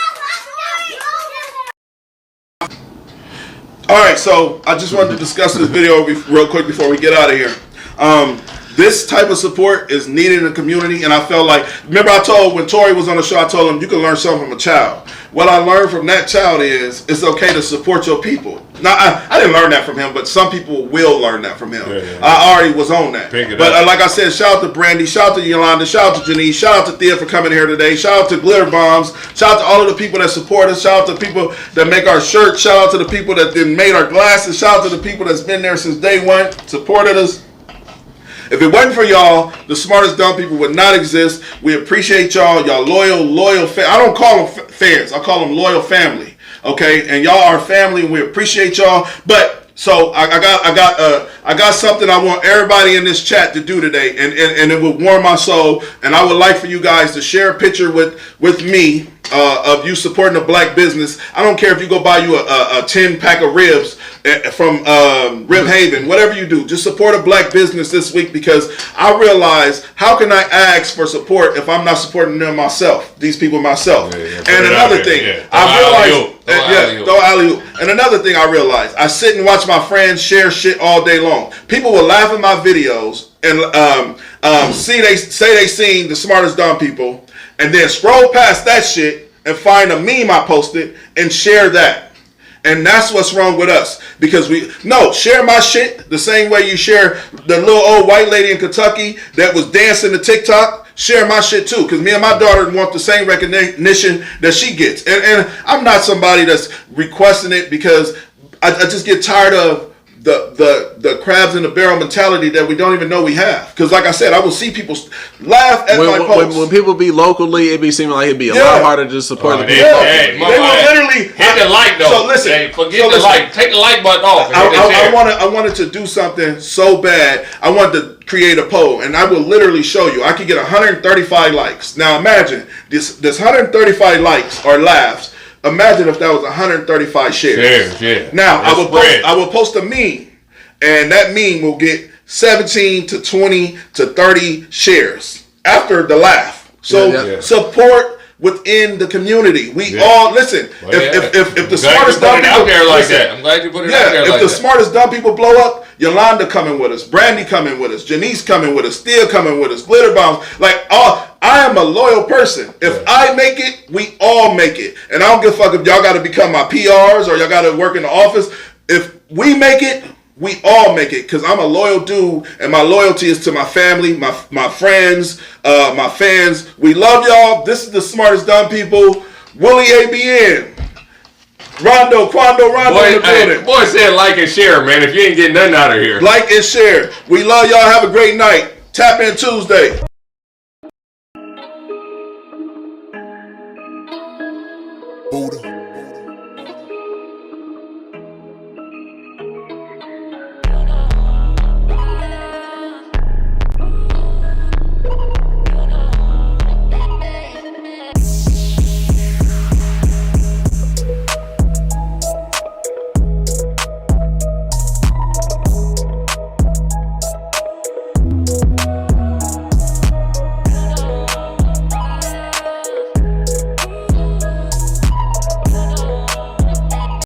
all right, so I just wanted to discuss this video real quick before we get out of here. This type of support is needed in the community, and I felt like, remember I told, when Tori was on the show, I told him you can learn something from a child. What I learned from that child is it's okay to support your people. Now, I didn't learn that from him, but some people will learn that from him. I already was on that. But like I said, shout out to Brandy, shout out to Yolanda, shout out to Janice, shout out to Thea for coming here today, shout out to Glitter Bombs, shout out to all of the people that support us, shout out to people that make our shirts, shout out to the people that made our glasses, shout out to the people that's been there since day one, supported us. If it wasn't for y'all, the Smartest Dumb People would not exist. We appreciate y'all. Y'all loyal I don't call them fans. I call them loyal family. Okay, and y'all are family, and we appreciate y'all. But so I got something I want everybody in this chat to do today, and it will warm my soul. And I would like for you guys to share a picture with me of you supporting a black business. I don't care if you go buy you a 10-pack of ribs from Rib Haven, whatever you do, just support a black business this week, because I realize, how can I ask for support if I'm not supporting them myself, these people myself? And another thing, I realized, throw alley-oop. And another thing I realized, I sit and watch my friends share shit all day long. People will laugh at my videos and say they seen the Smartest Dumb People, and then scroll past that shit and find a meme I posted and share that. And that's what's wrong with us, because share my shit the same way you share the little old white lady in Kentucky that was dancing to TikTok. Share my shit too, because me and my daughter want the same recognition that she gets. And I'm not somebody that's requesting it, because I just get tired of the crabs in the barrel mentality that we don't even know we have. Because like I said, I will see people laugh at my posts. When people be locally, it be seeming like it'd be a lot harder to support the people. They will literally hit the like though. So listen, the like. Take the like button off. I wanted to do something so bad. I wanted to create a poll, and I will literally show you. I could get 135 likes. Now imagine this 135 likes or laughs. Imagine if that was 135 shares. Now I will post a meme, and that meme will get 17 to 20 to 30 shares after the laugh. So support within the community. We all listen. If the Smartest Dumb People out there like that, I'm glad you put it out there like that. If the Smartest Dumb People blow up, Yolanda coming with us, Brandy coming with us, Janice coming with us, Thea coming with us, Glitter Bombs, I am a loyal person. If I make it, we all make it. And I don't give a fuck if y'all got to become my PRs or y'all got to work in the office. If we make it, we all make it, because I'm a loyal dude, and my loyalty is to my family, my friends, my fans. We love y'all. This is the Smartest Dumb People. Willie ABN. Rondo in the building. Boy said like and share, man, if you ain't getting nothing out of here. Like and share. We love y'all. Have a great night. Tap in Tuesday. Buddha.